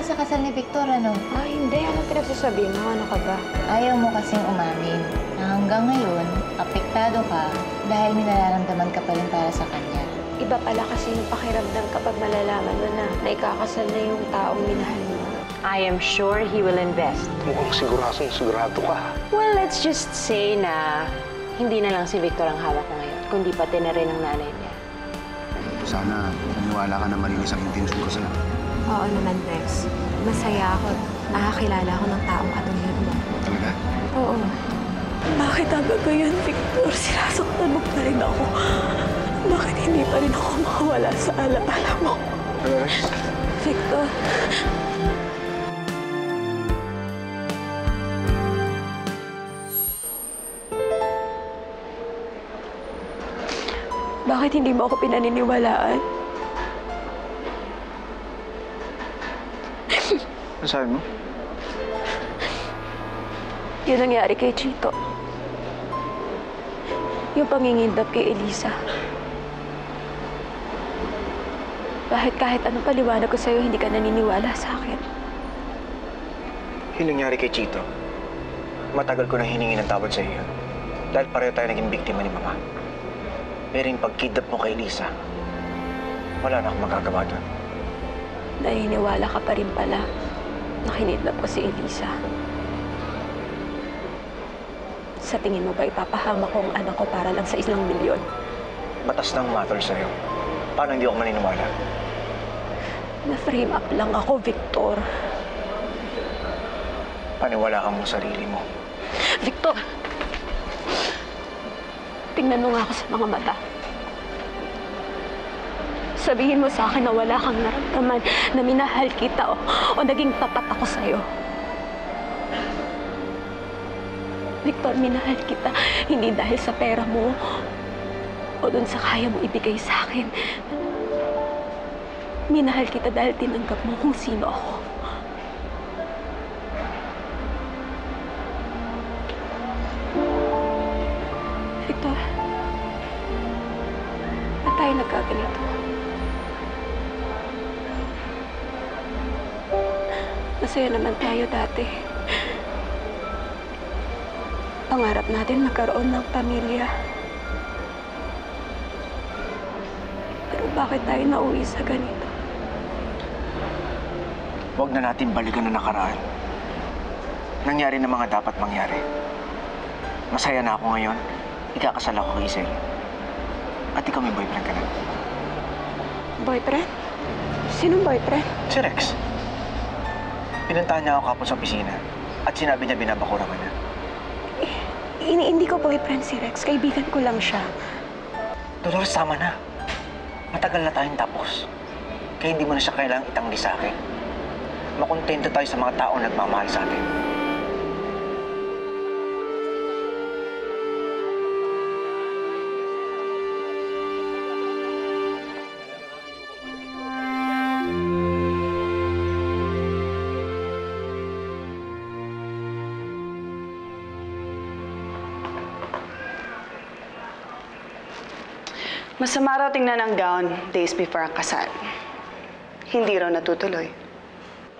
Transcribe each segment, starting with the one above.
ka sa kasal ni Victor, ano? Ah, hindi. Anong pinagsasabi mo? Ano ka ba? Ayaw mo kasing umamin na hanggang ngayon, apektado ka dahil may nararamdaman ka pa rin para sa kanya. Iba pala kasi yung pakiramdam kapag malalaman mo na ikakasal na yung taong minahal mo. I am sure he will invest. Mukhang sigurado ka. Well, let's just say na hindi na lang si Victor ang hawak ko ngayon, kundi pati na rin ang nanay niya. Sana naniwala ka na malinis ang intensyon ko sa'yo. Oo naman, Dex. Masaya ako. Nakakilala ako ng taong katulad mo. Talaga? Oo. Bakit hanggang ngayon, Victor, sinasaktan mo pa rin ako? Bakit hindi pa rin ako makawala sa alaala mo? Dolores? Victor. Bakit hindi mo ako pinaniniwalaan? Ano sabi mo? Yun nangyari kay Chito. Yung pangingindap kay Elisa. Bakit kahit anong paliwanag ko sa'yo, hindi ka naniniwala sa akin? Yung nangyari kay Chito, matagal ko na hiningi ng tawad sa iyo. Dahil pareho tayo naging biktima ni Mama. Pero yung pag-kidnap mo kay Lisa, wala na akong magagawa doon. Naniniwala ka pa rin pala na kinidnap ko si Elisa. Sa tingin mo ba ipapahama ko ang anak ko para lang sa 1 milyon? Batas ng matter sa'yo. Paano hindi ako maniniwala? Na-frame up lang ako, Victor. Paniwala ka mo sarili mo. Victor! Tingnan mo nga ako sa mga mata. Sabihin mo sa akin na wala kang naramdaman, na minahal kita o naging tapat ako sa'yo. Victor, minahal kita hindi dahil sa pera mo o dun sa kaya mo ibigay sa akin. Minahal kita dahil tinanggap mo kung sino ako. Victor, ba't tayo nagkaganito? Masaya naman tayo dati. Pangarap natin magkaroon ng pamilya. Pero bakit tayo nauwi sa ganito? Huwag na natin balikan na nakaraan. Nangyari na mga dapat mangyari. Masaya na ako ngayon. Ikakasal ako kay Isel. At ikaw may boyfriend ka na. Boyfriend? Sinong boyfriend? Si Rex. Pinuntahan niya ako kapon sa opisina at sinabi niya binabakuran ka niya. Hindi ko boyfriend si Rex. Kaibigan ko lang siya. Dolores, tama na. Matagal na tayong tapos. Kaya hindi mo na siya kailangang itanggi sa akin. Makontento tayo sa mga taong nagmamahal sa atin. Masama raw tingnan ang gown days before ang kasal. Hindi raw natutuloy.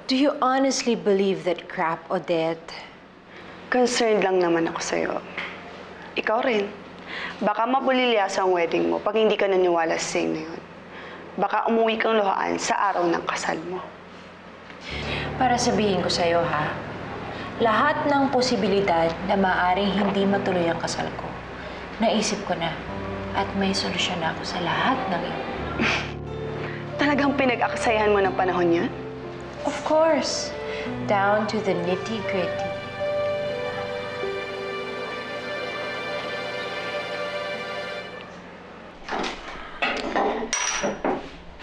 Do you honestly believe that crap, Odette? Concerned lang naman ako sa'yo. Ikaw rin. Baka mabulilyasa ang wedding mo pag hindi ka naniwala sa same na yun. Baka umuwi kang luhaan sa araw ng kasal mo. Para sabihin ko sa'yo, ha? Lahat ng posibilidad na maaaring hindi matuloy ang kasal ko, naisip ko na. At may solusyon na ako sa lahat ng ito. Talagang pinag-aksayahan mo ng panahon yun? Of course. Down to the nitty-gritty.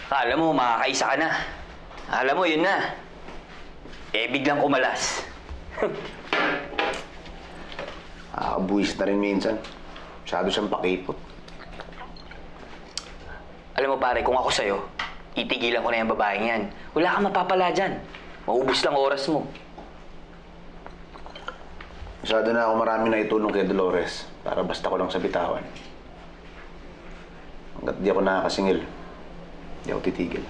Akala mo, makakaisa ka na. Akala mo, yun na. Eh, biglang kumalas. Nakakabuwis na rin minsan. Masyado siyang pakipot. Alam mo pare, kung ako sa'yo, itigilan ko na yung babaeng yan. Wala kang mapapala dyan. Maubos lang oras mo. Masyado na ako marami na itulong kay Dolores para basta ko lang sa bitawan. Hanggat di ako nakakasingil, di ako titigil.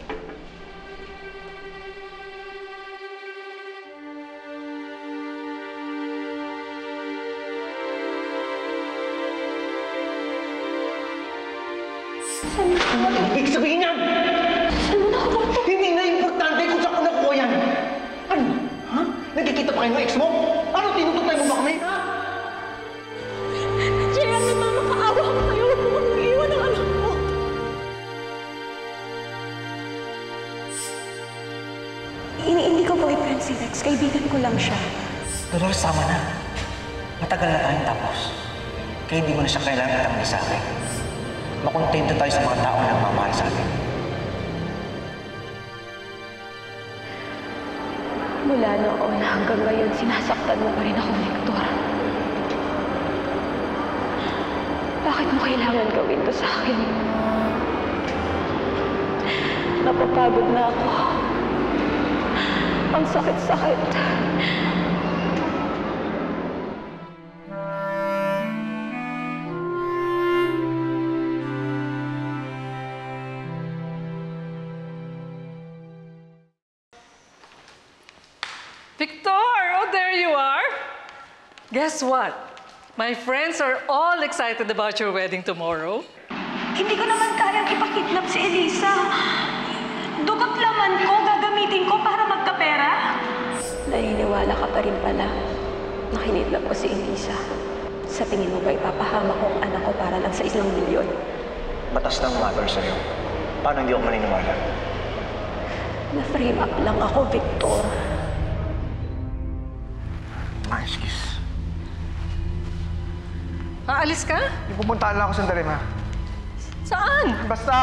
Ano ibig sabihin yan? Saan mo nakakuha to? Hindi na importante kung saan ko nakuha yan. Ano? Ha? Nagkikita pa kayo ng ex mo? Ano, tinututay mo ba kami? Ha? Jay, ano na makaawa ko sa'yo? Huwag mo kang iiwan ng anak ko. Hindi ko boyfriend si Rex. Kaibigan ko lang siya. Dolores, tama na. Matagal na tayong tapos. Kaya hindi mo na siya kailangan itamli sa akin. Makontento tayo sa mga tao na nagmamahal sa atin. Mula noon hanggang ngayon, sinasaktan mo pa rin ako, Victor. Bakit mo kailangan gawin to sa akin? Napapagod na ako. Ang sakit-sakit. Victor! Oh, there you are! Guess what? My friends are all excited about your wedding tomorrow. Hindi ko naman kayang ipakidnap si Elisa. Dugot laman ko, gagamitin ko para magkapera. Naniniwala ka pa rin pala na kinidnap ko si Elisa. Sa tingin mo ba ipapahama ko ang anak ko para lang sa 1 milyon? Batas ng matter sa'yo. Paano hindi ako maniniwala? Na-frame up lang ako, Victor. Excuse. Aalis ka? Pupuntahan lang ako sandali, ma. Saan? Basta!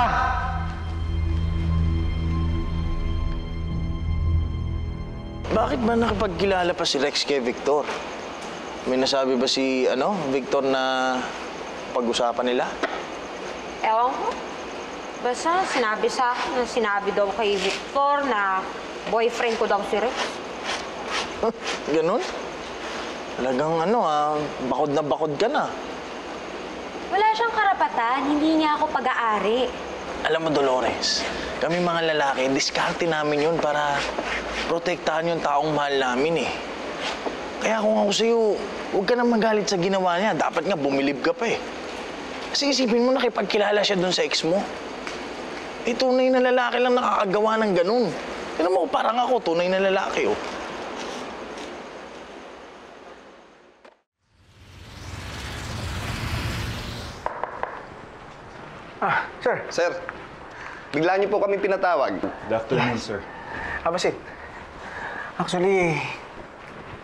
Bakit ba nakapagkilala pa si Rex kay Victor? May nasabi ba si, Victor na pag-usapan nila? Ewan ko. Basta sinabi sa akin na sinabi daw kay Victor na boyfriend ko daw si Rex. Ganon? Talagang bakod na bakod ka na. Wala siyang karapatan. Hindi niya ako pag-aari. Alam mo, Dolores, kami mga lalaki, diskarte namin yun para protektahan yung taong mahal namin eh. Kaya kung ako sa'yo, huwag ka na magalit sa ginawa niya. Dapat nga bumilib ka pa eh. Kasi isipin mo, nakipagkilala siya dun sa ex mo. Eh, tunay na lalaki lang nakakagawa ng ganun. Tignan mo, parang ako, tunay na lalaki oh. Sir. Sir, bigla niyo po kami pinatawag. Good afternoon, sir. Basit. Actually,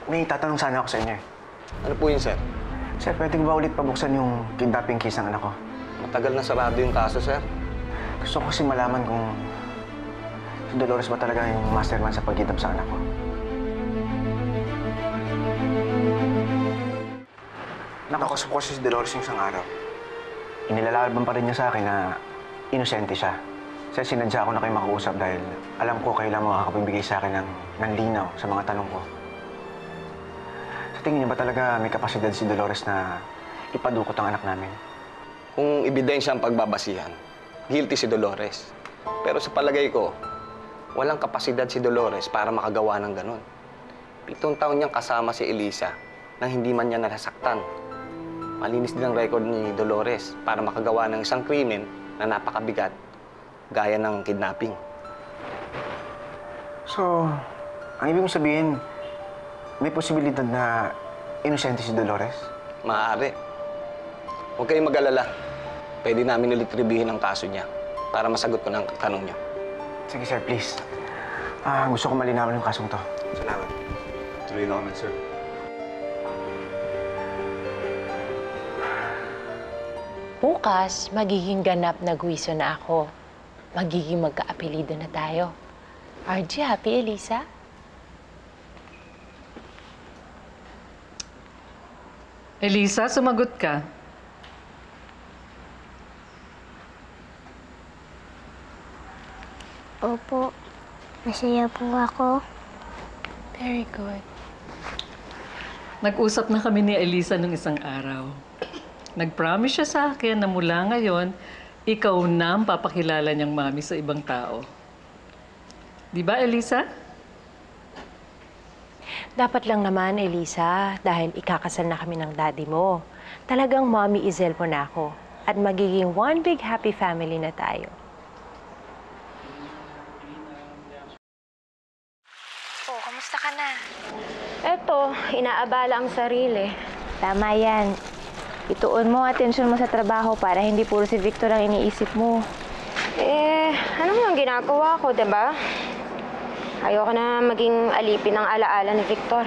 may tatanong sana ako sa inyo. Ano po yun, sir? Sir, pwede ko ba ulit pabuksan yung kidnapping case ng anak ko? Matagal na sarado yung kaso, sir. Gusto ko kasi malaman kung si Dolores ba talaga yung mastermind sa pag-kidnap sa anak ko. Nakakusap ko si Dolores yung isang araw. Inilalaban pa rin niya sa akin na inosente siya. Kaya sinadya ko na kayo makausap dahil alam ko kayo lang makakapagbigay sa akin ng linaw sa mga tanong ko. Sa tingin niyo ba talaga may kapasidad si Dolores na ipadukot ang anak namin? Kung ebidensya ang pagbabasihan, guilty si Dolores. Pero sa palagay ko, walang kapasidad si Dolores para makagawa ng ganun. 7 taon niyang kasama si Elisa nang hindi man niya nasaktan. Malinis din ang record ni Dolores para makagawa ng isang krimen na napakabigat, gaya ng kidnapping. So, ang ibig mong sabihin, may posibilidad na inosente si Dolores? Maaari. Huwag kayong mag-alala. Pwede namin ulit reviewin ang kaso niya para masagot ko ng tanong niyo. Sige, sir, please. Gusto ko malinawan yung kasong to. Salamat. Tuloy na kami, sir. Bukas, magiging ganap na gwiso na ako. Magiging magka-apelido na tayo. RG, happy, Elisa? Elisa, sumagot ka. Opo, masaya po ako. Very good. Nag-usap na kami ni Elisa nung isang araw. Nag-promise siya sa akin na mula ngayon, ikaw na ang papakilala niyang mami sa ibang tao. Di ba, Elisa? Dapat lang naman, Elisa, dahil ikakasal na kami ng daddy mo. Talagang mommy Izel mo na ako. At magiging one big happy family na tayo. inaabala ang sarili. Tama yan. Ituon mo ang atensyon mo sa trabaho para hindi puro si Victor ang iniisip mo. Ano mo ang ginagawa ko, diba? Ayoko na maging alipin ang alaala ni Victor.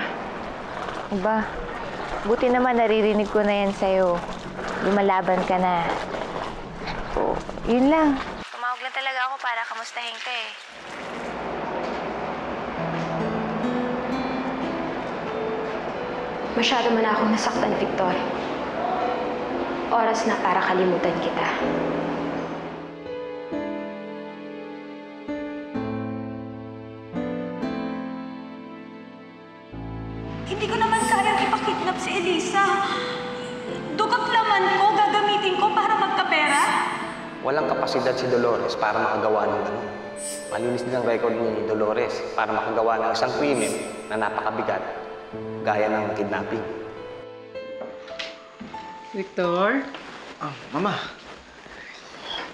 Ba, buti naman naririnig ko na yan sa'yo. Lumalaban ka na. So, yun lang. Tumawag lang talaga ako para kamustahin ka eh. Masyado man akong nasaktan, Victor. Oras na para kalimutan kita. Hindi ko naman kayang ipakidnap si Elisa. Dugot laman ko, gagamitin ko para magkapera. Walang kapasidad si Dolores para makagawa ng ganun. Malinis din ang record ni Dolores para makagawa ng isang krimen na napakabigat, gaya ng kidnapping. Victor? Mama.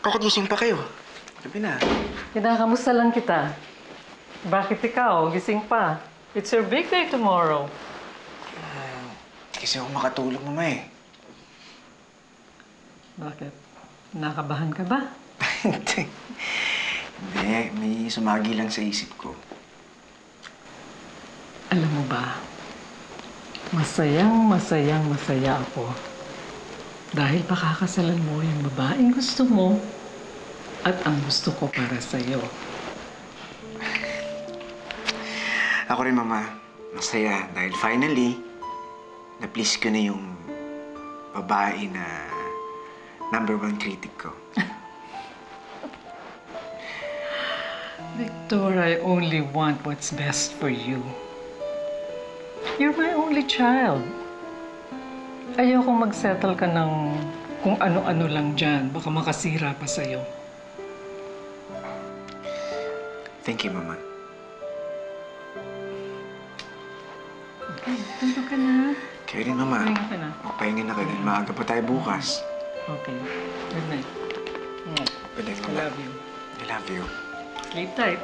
Kakagising pa kayo. Gabi na. Kinakamusta lang kita. Bakit ikaw? Gising pa. It's your big day tomorrow. Kasi ako makatulog, Mama eh. Bakit? Nakabahan ka ba? Hindi. Hindi. May sumagi lang sa isip ko. Alam mo ba, masaya ako. Dahil pakakasalan mo yung babaeng gusto mo at ang gusto ko para sa'yo. Ako rin, Mama. Masaya dahil finally, na-please ko na yung babae na #1 critic ko. Victor, I only want what's best for you. You're my only child. Ayokong mag-settle ka ng kung ano-ano lang dyan. Baka makasira pa sa'yo. Thank you, Mama. Okay, tulog ka na. Kayo rin, Mama. Pahinga ka na. Pahinga na kayo dahil maaga pa tayo bukas. Okay. Good night. Good night, I Mama. love you. I love you. Sleep tight.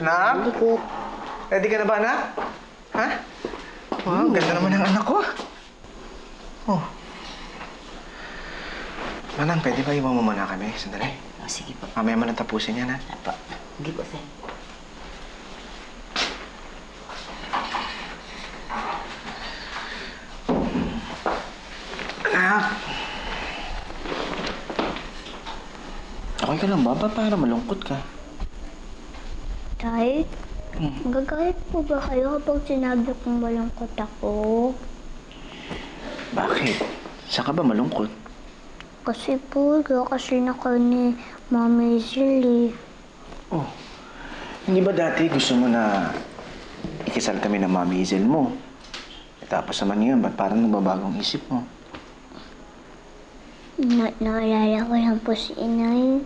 Anak? Ready ka na ba, anak? Ha? Wow, ganda naman ng anak ko. Oh. Manang, pwede ba iwan mo muna kami? Sandali. Sige po. Mamaya mo na tapusin yan, ha? Apo. Sige po, sir. Anak! Okay ka lang ba? Ba't para malungkot ka? Tay, magagalit po ba kayo kapag sinabi kong malungkot ako? Bakit? Saan ka ba malungkot? Kasi po, kasi na kayo ni Mami Zilly. Oh, hindi ba dati gusto mo na ikisal kami ng Mami Izel mo? Tapos naman yun, ba't parang nababagong isip mo? Naalala ko lang po si Inay.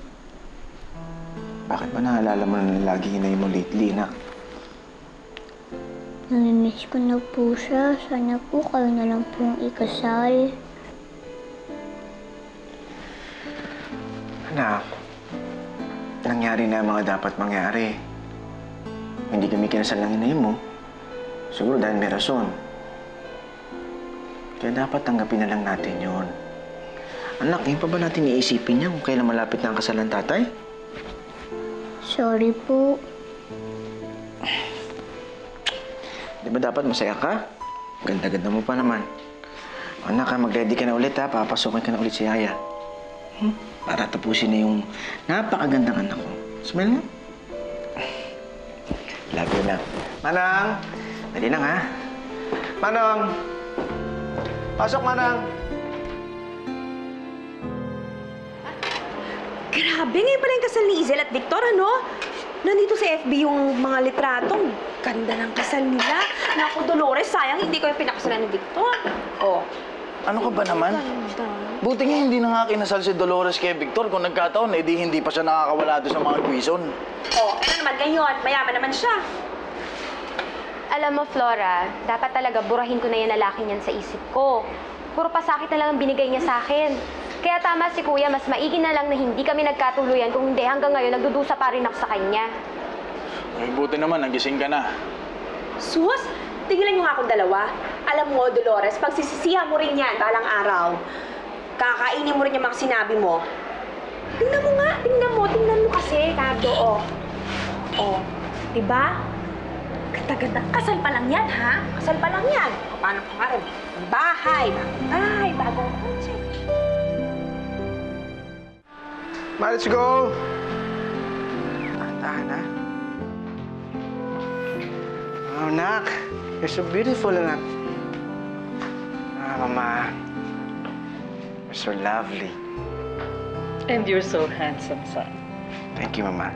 Bakit ba naalala mo na lagi inay mo lately, nak? Namimiss ko na po siya. Sana po kayo na lang pong ikasal. Anak, nangyari na ang mga dapat mangyari. Hindi kami kinasal ng inay mo. Siguro dahil may rason. Kaya dapat tanggapin na lang natin yon. Anak, ngayon pa ba natin iisipin niya kung kailan malapit na ang kasal ng tatay? Sorry po. Di ba dapat masaya ka? Ganda-ganda mo pa naman. Anak, mag-ready ka na ulit ha. Papasukin ka na ulit si Yaya. Para tapusin na yung napakagandang anak ko. Smell mo? Love you na. Manang! Dali lang ha. Manang! Pasok, Manang! Grabe, ngayon pala yung kasal ni Izel at Victor, ano? Nandito sa FB yung mga litratong. Ganda ng kasal nila. Naku, Dolores, sayang hindi ko yung pinakasalan ni Victor. Oh, Ano ka ba naman? Buti nga hindi na nga kinasal si Dolores kay Victor. Kung nagkataon, edi hindi pa siya nakakawala doon sa mga quizon. Oh, ano naman ngayon? Mayaman naman siya. Alam mo, Flora, dapat talaga burahin ko na yung lalaking yan sa isip ko. Puro pasakit na lang ang binigay niya sa akin. Kaya tama si Kuya, mas maigi na lang na hindi kami nagkatuluyan kung hindi hanggang ngayon nagdudusa pa rin ako sa kanya. Ay, buti naman, nagising ka na. Sus, tigilan niyo nga akong dalawa. Alam mo, Dolores, pagsisisihan mo rin yan balang araw. Kakainin mo rin yung mga sinabi mo. Tingnan mo nga, tingnan mo kasi, Cardo, oh. Oh, diba? Ganda-ganda. Kasal pa lang yan, ha? Kasal pa lang yan. O, paano pa nga rin? Bahay, bagong kotse. Ma, let's go! Tahan na. Oh, anak. You're so beautiful, anak. Mama. You're so lovely. And you're so handsome, son. Thank you, Mama.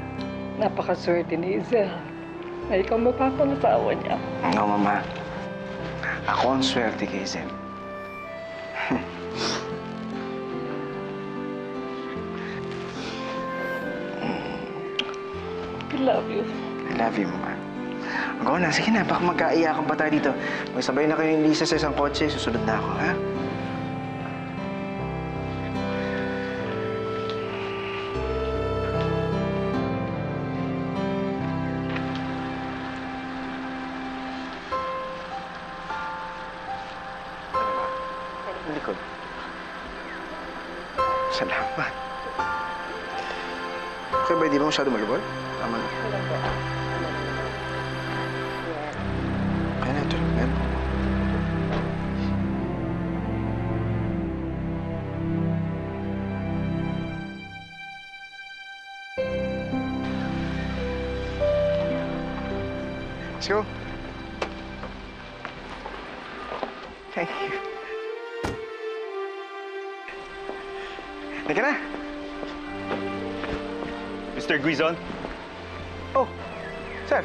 Napakaswerte ni Izel. Ay, ikaw mapapangasawa niya. Oo, Mama. Ako ang swerte kay Zen. I love you. I love you, Mama. Go na. Sige na. Baka magkaiyakan pa tayo dito. Magsabay na kayo ni Lisa sa isang kotse. Susunod na ako, ha? Likod. Salamat. Okay ba, di ba masyado malubog? Tama na. Kaya na, tulog na. Let's go. Thank you. Halika na. Mr. Guizon, Oh, sir.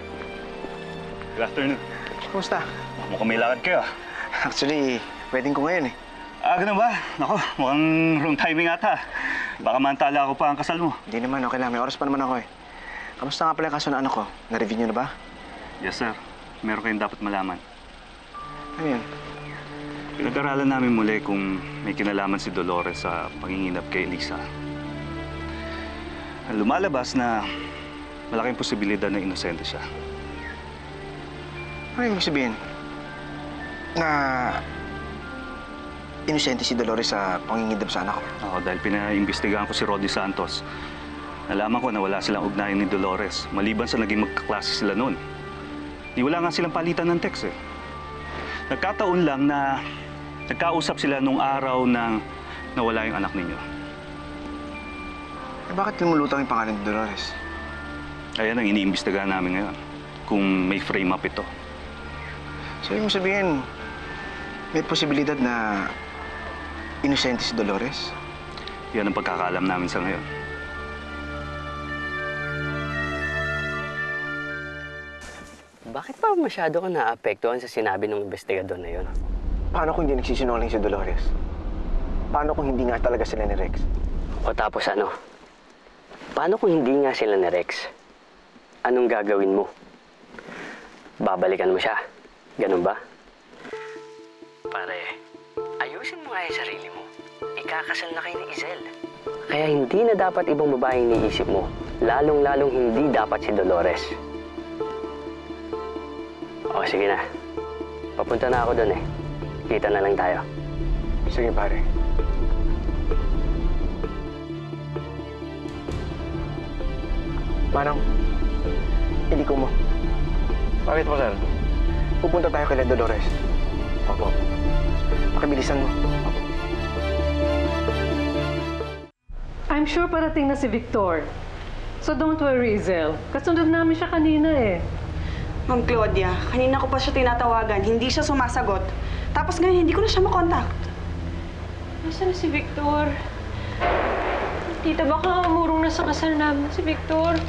good afternoon. Kumusta? Mukhang may lakad kayo. Actually, wedding ko ngayon eh. Ganun ba? Nako, mukhang wrong timing ata. Baka mantala ako pa ang kasal mo. Hindi naman, okay lang. May oras pa naman ako eh. Kamusta nga pala yung kaso na anak ko? Na-review niyo na ba? Yes, sir. Meron kayong dapat malaman. Ano yun? Pinag-aralan namin muli kung may kinalaman si Dolores sa panginginap kay Elisa. Lumalabas na malaking posibilidad na inosente siya. Ano ibig sabihin? Na inosente si Dolores sa pangingidap sa anak ko? Oo, dahil pinaimbestigahan ko si Rodi Santos. Nalaman ko na wala silang ugnayan ni Dolores, maliban sa naging magkaklase sila noon. Di wala nga silang palitan ng text eh. Nagkataon lang na nagkausap sila nung araw nang nawala yung anak ninyo. Eh, bakit lumulutang yung pangalan ni Dolores? Ayan ang iniimbestigahan namin ngayon. Kung may frame up ito. So, yung sabihin, may posibilidad na inosente si Dolores? Yan ang pagkakaalam namin sa ngayon. Bakit pa masyado ka naapektuhan sa sinabi ng investigador na yun? Paano kung hindi nagsisinungaling si Dolores? Paano kung hindi nga talaga sila ni Rex? O tapos ano? Paano kung hindi nga sila ni Rex? Anong gagawin mo? Babalikan mo siya? Ganun ba? Pare, ayusin mo nga yung sarili mo. Ikakasal na kayo ni Izel. Kaya hindi na dapat ibang babaeng niisip mo. Lalong-lalong hindi dapat si Dolores. O sige na. Papunta na ako doon eh. Kita na lang tayo. Sige, pare. Manong, hindi ko mo. Bakit po, sir? Pupunta tayo kay Dolores. Opo. Pakibilisan mo. I'm sure parating na si Victor. So don't worry, Izel. Kasunod namin siya kanina eh. Ma'am Claudia, kanina ko pa siya tinatawagan. Hindi siya sumasagot. Tapos ngayon, hindi ko na siya makontak. Nasaan na si Victor? Tita, baka umurong na sa kasal namin si Victor.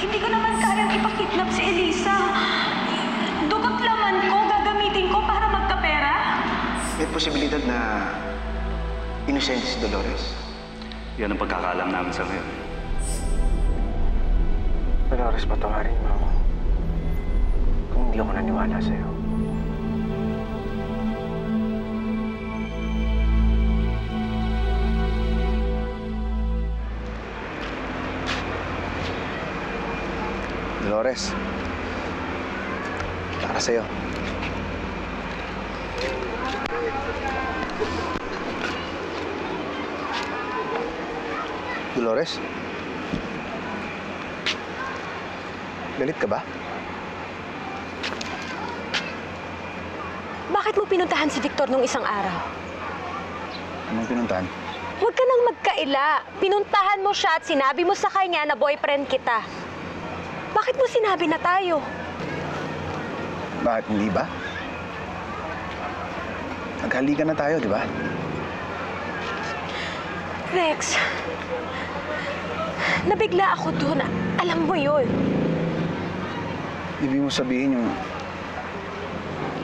Hindi ko naman kayang ipakidnap si Elisa. May posibilidad na inosente si Dolores. Yan ang pagkakaalam namin sa ngayon. Dolores, patawarin mo ako kung hindi ako naniwala sa'yo. Dolores, para sa'yo. Dolores? Galit ka ba? Bakit mo pinuntahan si Victor nung isang araw? Anong pinuntahan? Huwag ka nang magkaila. Pinuntahan mo siya at sinabi mo sa kanya na boyfriend kita. Bakit mo sinabi na tayo? Bakit hindi ba? Naghalikan na tayo, di ba? Rex, nabigla ako doon. Alam mo yun. Ibig mo sabihin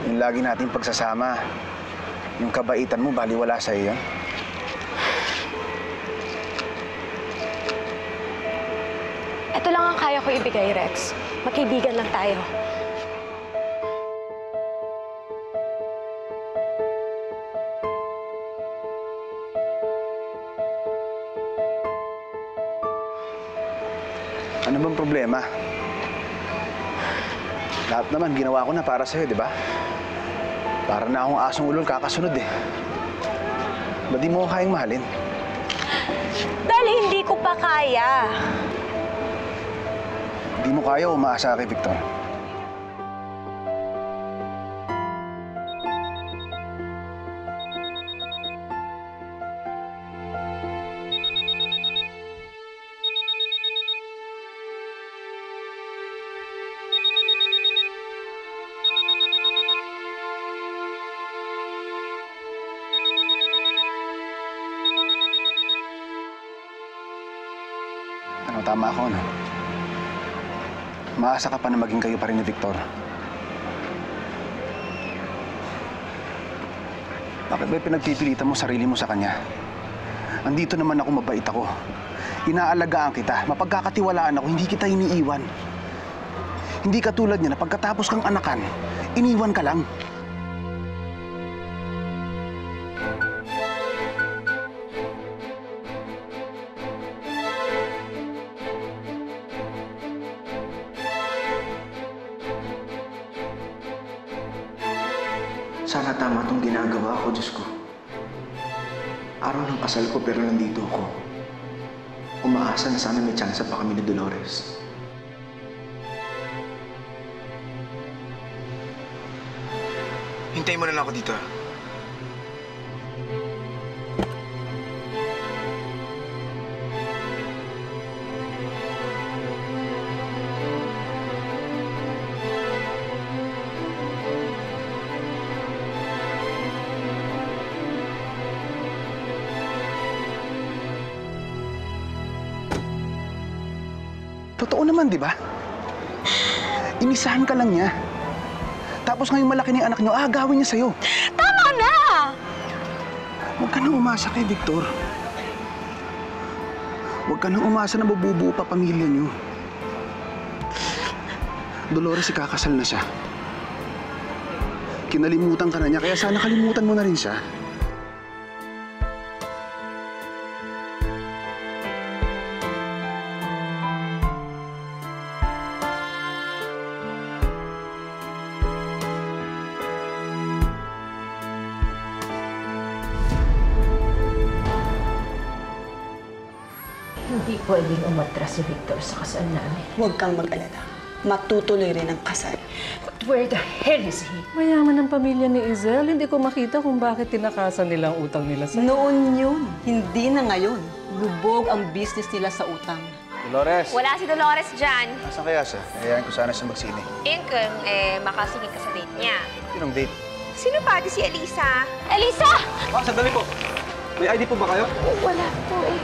yung lagi nating pagsasama, yung kabaitan mo, baliwala sa'yo yan? Ito lang ang kaya ko ibigay, Rex. Magkaibigan lang tayo. Ano bang problema? Lahat naman ginawa ko na para sa'yo, di ba? Para na akong asong ulol kakasunod eh. Ba't di mo ko kayang mahalin? Dahil hindi ko pa kaya. Di mo kaya umaasa kay Victor. Ano, tama ako, no? Maasa ka pa na maging kayo pa rin ni Victor. Bakit ba pinagpipilitan mo sarili mo sa kanya? Andito naman ako, mabait ako. Inaalagaan kita, mapagkakatiwalaan ako, hindi kita iniiwan. Hindi katulad niya na pagkatapos kang anakan, iniwan ka lang. Sana tama itong ginagawa ko, Diyos ko. Araw ng kasal ko pero nandito ako. Umaasa na sana may tsansa pa kami ni Dolores. Hintayin mo na lang ako dito. Totoo naman, di ba? Inisahan ka lang niya. Tapos ngayong malaki na yung anak niyo, aagawin niya sa'yo. Tama na! Huwag ka nang umasa kay Victor. Huwag ka nang umasa na mabubuo pa pamilya niyo. Dolores, ikakasal na siya. Kinalimutan ka na niya, kaya sana kalimutan mo na rin siya. Hindi pwedeng umatras si Victor sa kasal namin. Huwag kang mag-alala. Matutuloy rin ang kasal. But where the hell is he? Mayaman ang pamilya ni Izel. Hindi ko makita kung bakit tinakasan nila ang utang nila sa... Noon yun, hindi na ngayon. Lubog ang business nila sa utang. Dolores! Wala si Dolores dyan. Nasaan kaya siya? Hayaan ko sana siya magsine. Kung makasingit ka sa date niya. Sinong date? Sino pa? Si Elisa. Elisa! Sandali po. May ID po ba kayo? Wala po eh.